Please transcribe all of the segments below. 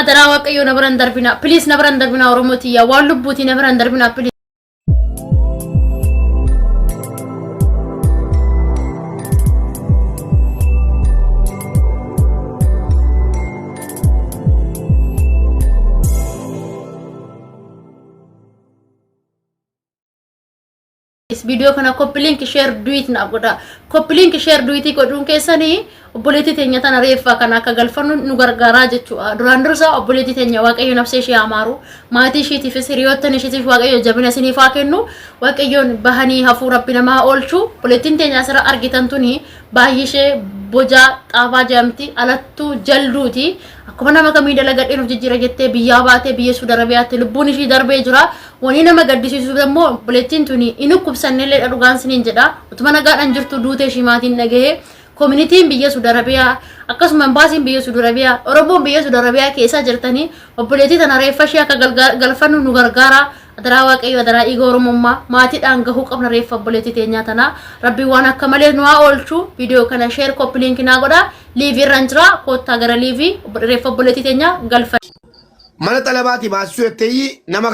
adara waaqayyo nabran darbina please nabran darbina oromoti ya waan lubbuuti nabran darbina please video kana copy link share do it na goda copy link share do it ko dun kesani obboleti tenya tan refa kana ka galfanu nu gargara jechu durandursa obboleti tenya waaqayyo nafse shi amaru maati shi tif siriyotani shi tif waaqayyo jabina sini fakennu waaqayyo bahani hafu rabbina ma olchu obboletin tenya sara argitantuni baayishe boja qaba jamti alattu jalduti akkuma nama kamii dalagadhe nu jijjira jette biyya baate biyya Saudi Arabiyaatti lubbuun ishii darbee jira wani nama gaddisiisu dammo obboletin tuni inu kubsannele dhugaan sinin jedha utuma nagaadhan jirtu duute shi maatiin dhagaye community biyya Saudi Arabia akkasuma embassy biyya Saudi Arabia oromoon biyya Saudi Arabia keessa jirtani obboletii tana reeffa shi akka galfannu nu gargaara adara waaqayyo adara igo oromummaa maatiidhaan gahuu qabna reeffa obboletii teenya tana rabbi waan akka malee nu haa oolchu video kana share copy link na godha live irraan jira kotta gara live reeffa obboletii teenya galfa mana talabaati baasuu etteeyi nama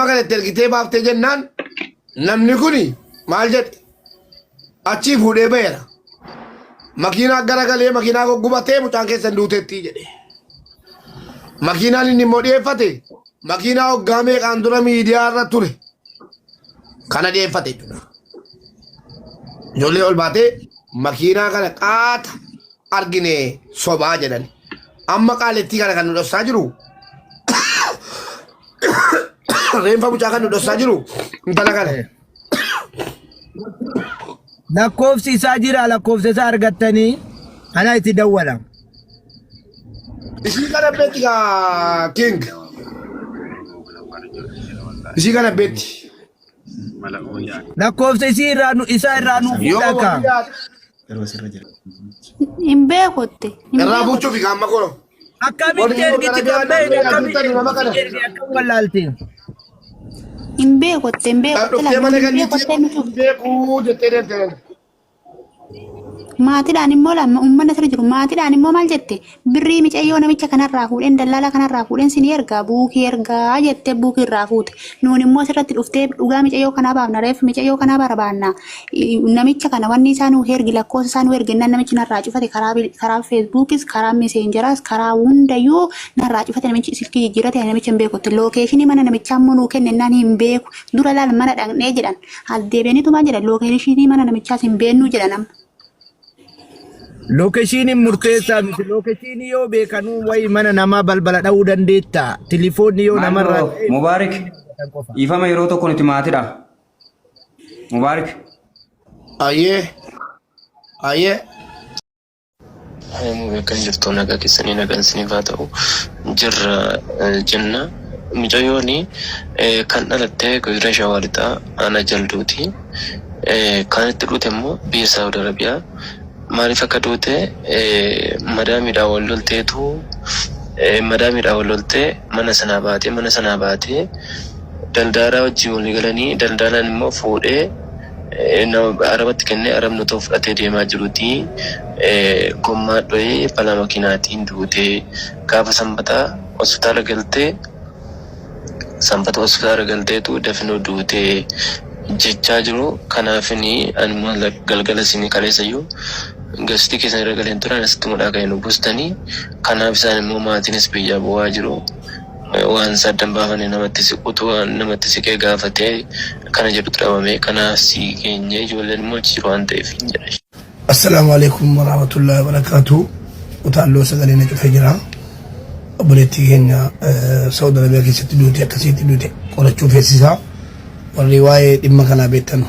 kana tergite baaftee jennaan namni kuni maal jedhe achi fuudhee beera makiinaa garagalee makiinaa goggubatee mucaan keessan duuteetti jedhe makiinaan inni immoo dhiyeeffate makiinaa hoggaamee qaan dura miidiyaa irra ture kana dhiyeeffate jechuudha ijoollee ol baatee makiinaa kana qaata argine sobaa jedhan amma qaalettii kana kan nu dhossaa jiru reenfa mucaa kan nu dhossaa jiru intala kana lakkoofsi isaa jira lakkoofsa isaa argattanii ana itti dawwala ishii kana beetti king ishii kana beetti lakkoofsa isaa irraa nu fudhaka imbeekotte irraa buuchuufi kaamma koro akkamitti ergiti gammee akkamitti walaaltiin imbeekotte maatiidhaan immoo lama uummanni sirri jiru maatiidhaan immoo maal jette birrii micayyoo namicha kanarraa fuudheen dallala kanarraa fuudheen sin ergaa buukii ergaa jettee buukii irraa fuute nuun immoo sirratti dhuftee dhugaa micayyoo kanaa baafna reef micayyoo kanaa barbaanna namicha kana wanni isaa nu hergi lakkoofsa isaa nu erginnan namichi narraa cufate karaa feesbuukis karaa meseenjeraas karaa hundayyuu narraa cufate namichi silkii jijjiirate namicha hin beekutti lookeeshinii mana namichaa immoo nuu kennennaan hin beeku dura laal mana dhaqnee jedhan haldeebiiniitumaa jedhan lookeeshinii mana namichaas hin beennuu jedhan Lokeeshiniin murteessaa miti lokeeshinii yoo beekanuu wayi mana namaa balbala dha'uu dandeetta telefoonni yoo namarraa Mubaarik ifama yeroo tokko nuti maatiidha Mubaarik Ayyee kan jirtu nagaa keessanii nagaan sinifaa ta'u jirra jenna mucayyooni kan dhalattee godina Shawaa Lixaa ana jalduuti kan itti dhute immoo biyya Saudi Arabiyaa maaliif akka duute madaamiidhaan wal lolteetu madaamiidhaan wal loltee mana sanaa baatee daldaalaa wajjin walii galanii daldaalaan immoo fuudhee arabatti kennee arabni otoo fudhatee deemaa jiruti gommaa dho'ee balaa makiinaatiin duute gaafa sanbataa hospitaala galteetu dafinoo duute jechaa jiru kanaafini anuma galgala sinii kaleessayyuu gasti keessan irra galeen turan asitti mudhaa ka'ee nu buustanii kanaaf isaan immoo maatiinis biyyaa bu'aa jiru waan saddan baafanii namatti siqutu namatti siqee gaafatee kana jedhutu dhabame kanaaf si keenya ijoolleen immoo achi jiru waan ta'eef hin jedha. Assalaamu alaikum warahmatullahi wabarakatuh utaaloo sagalee na cufee jira obboleettii keenya Saudi Arabiyaa keessatti duute akkasitti duute qorachuu feesisaa warri waa'ee dhimma kanaa beektan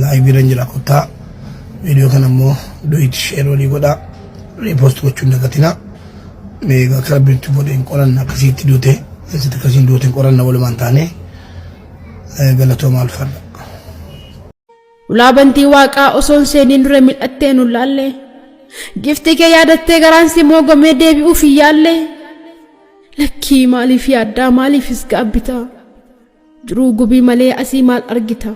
laayiviirra jira kottaa video kana immoo do'iti share walii godhaa repost gochuun dagatina meegaa kara birtu boodeen qoranna akkasitti duute keessatti akkasiin duuteen qoranna walumaan taane galatoomaa alfarda. Ulaabantii waaqaa osoon seeniin dura mil'attee nu laalle gifti kee yaadattee garaan si moogomee deebi'uuf hin yaalle lakkii maaliif yaaddaa maaliifis gaabbita jiruu gubii malee asii maal argita